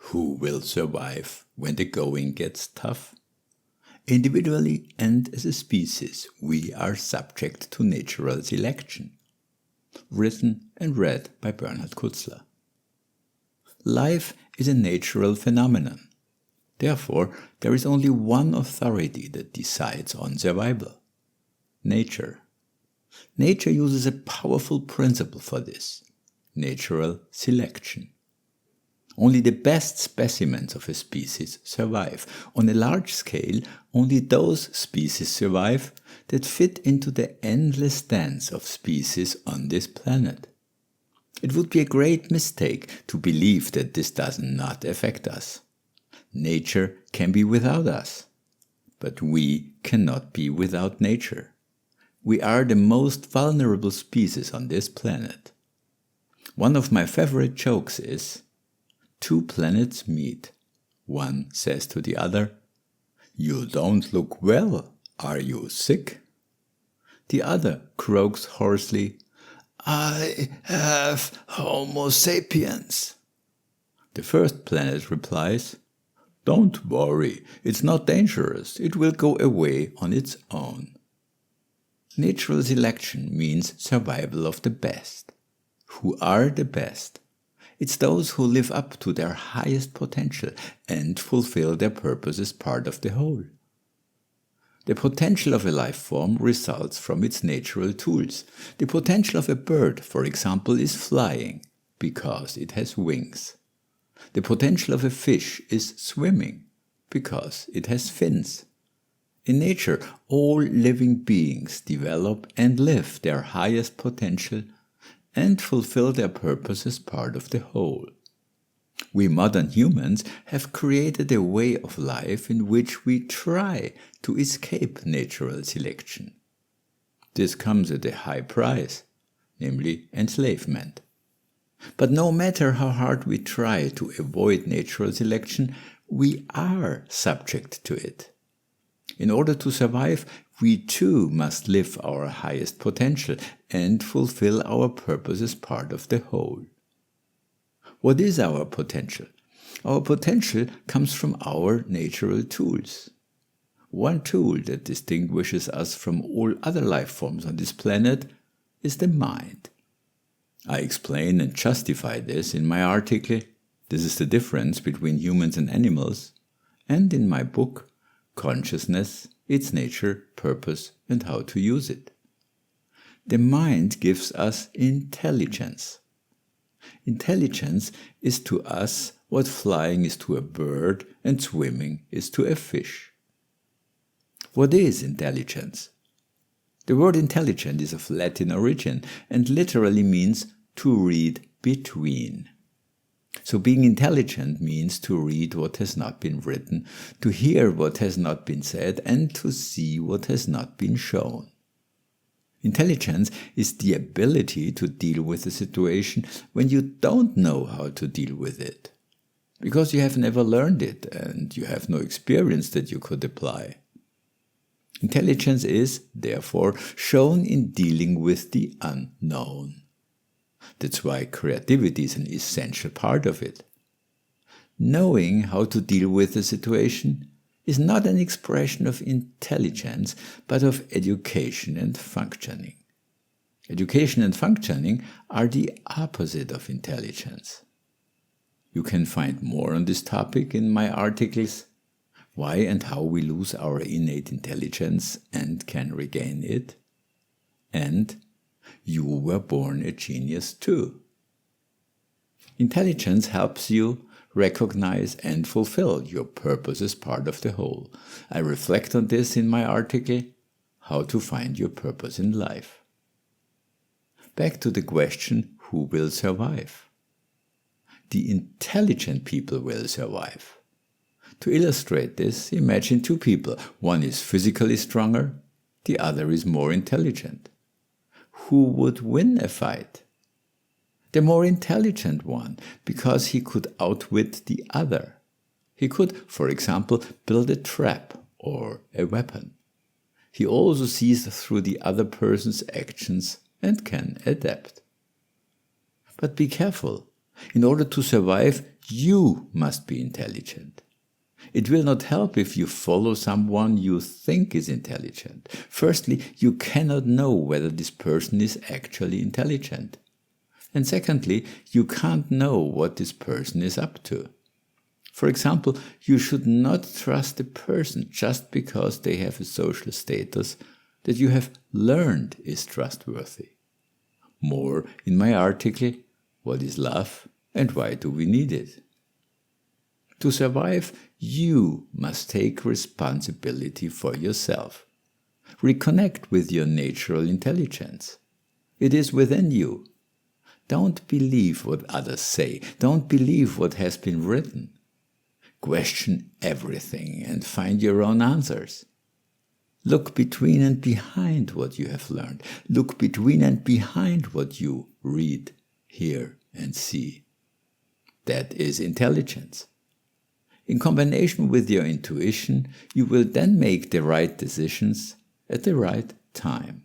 Who will survive when the going gets tough? Individually and as a species, we are subject to natural selection. Written and read by Bernhard Kutzler. Life is a natural phenomenon. Therefore, there is only one authority that decides on survival: nature. Nature uses a powerful principle for this: natural selection. Only the best specimens of a species survive. On a large scale, only those species survive that fit into the endless dance of species on this planet. It would be a great mistake to believe that this does not affect us. Nature can be without us, but we cannot be without nature. We are the most vulnerable species on this planet. One of my favorite jokes is, two planets meet. One says to the other, "You don't look well. Are you sick?" The other croaks hoarsely, "I have Homo sapiens." The first planet replies, "Don't worry, it's not dangerous. It will go away on its own." Natural selection means survival of the best. Who are the best? It's those who live up to their highest potential and fulfill their purpose as part of the whole. The potential of a life form results from its natural tools. The potential of a bird, for example, is flying, because it has wings. The potential of a fish is swimming, because it has fins. In nature, all living beings develop and live their highest potential and fulfill their purpose as part of the whole. We modern humans have created a way of life in which we try to escape natural selection. This comes at a high price, namely enslavement. But no matter how hard we try to avoid natural selection, we are subject to it. In order to survive, we too must live our highest potential and fulfill our purpose as part of the whole. What is our potential? Our potential comes from our natural tools. One tool that distinguishes us from all other life forms on this planet is the mind. I explain and justify this in my article, "This is the difference between humans and animals," and in my book, "Consciousness, its nature, purpose, and how to use it." The mind gives us intelligence. Intelligence is to us what flying is to a bird and swimming is to a fish. What is intelligence? The word intelligent is of Latin origin and literally means to read between. So being intelligent means to read what has not been written, to hear what has not been said, and to see what has not been shown. Intelligence is the ability to deal with a situation when you don't know how to deal with it, because you have never learned it and you have no experience that you could apply. Intelligence is, therefore, shown in dealing with the unknown. That's why creativity is an essential part of it. Knowing how to deal with a situation is not an expression of intelligence, but of education and functioning. Education and functioning are the opposite of intelligence. You can find more on this topic in my articles, Why and How We Lose Our Innate Intelligence and Can Regain It, and You Were Born a Genius Too. Intelligence helps you recognize and fulfill your purpose as part of the whole. I reflect on this in my article, How to Find Your Purpose in Life. Back to the question, who will survive? The intelligent people will survive. To illustrate this, imagine two people. One is physically stronger, the other is more intelligent. Who would win a fight? The more intelligent one, because he could outwit the other. He could, for example, build a trap or a weapon. He also sees through the other person's actions and can adapt. But be careful. In order to survive, You must be intelligent. It will not help if you follow someone you think is intelligent. Firstly, you cannot know whether this person is actually intelligent. And secondly, you can't know what this person is up to. For example, you should not trust a person just because they have a social status that you have learned is trustworthy. More in my article, What is Love and Why Do We Need It? To survive, you must take responsibility for yourself. Reconnect with your natural intelligence. It is within you. Don't believe what others say. Don't believe what has been written. Question everything and find your own answers. Look between and behind what you have learned. Look between and behind what you read, hear, and see. That is intelligence. In combination with your intuition, you will then make the right decisions at the right time.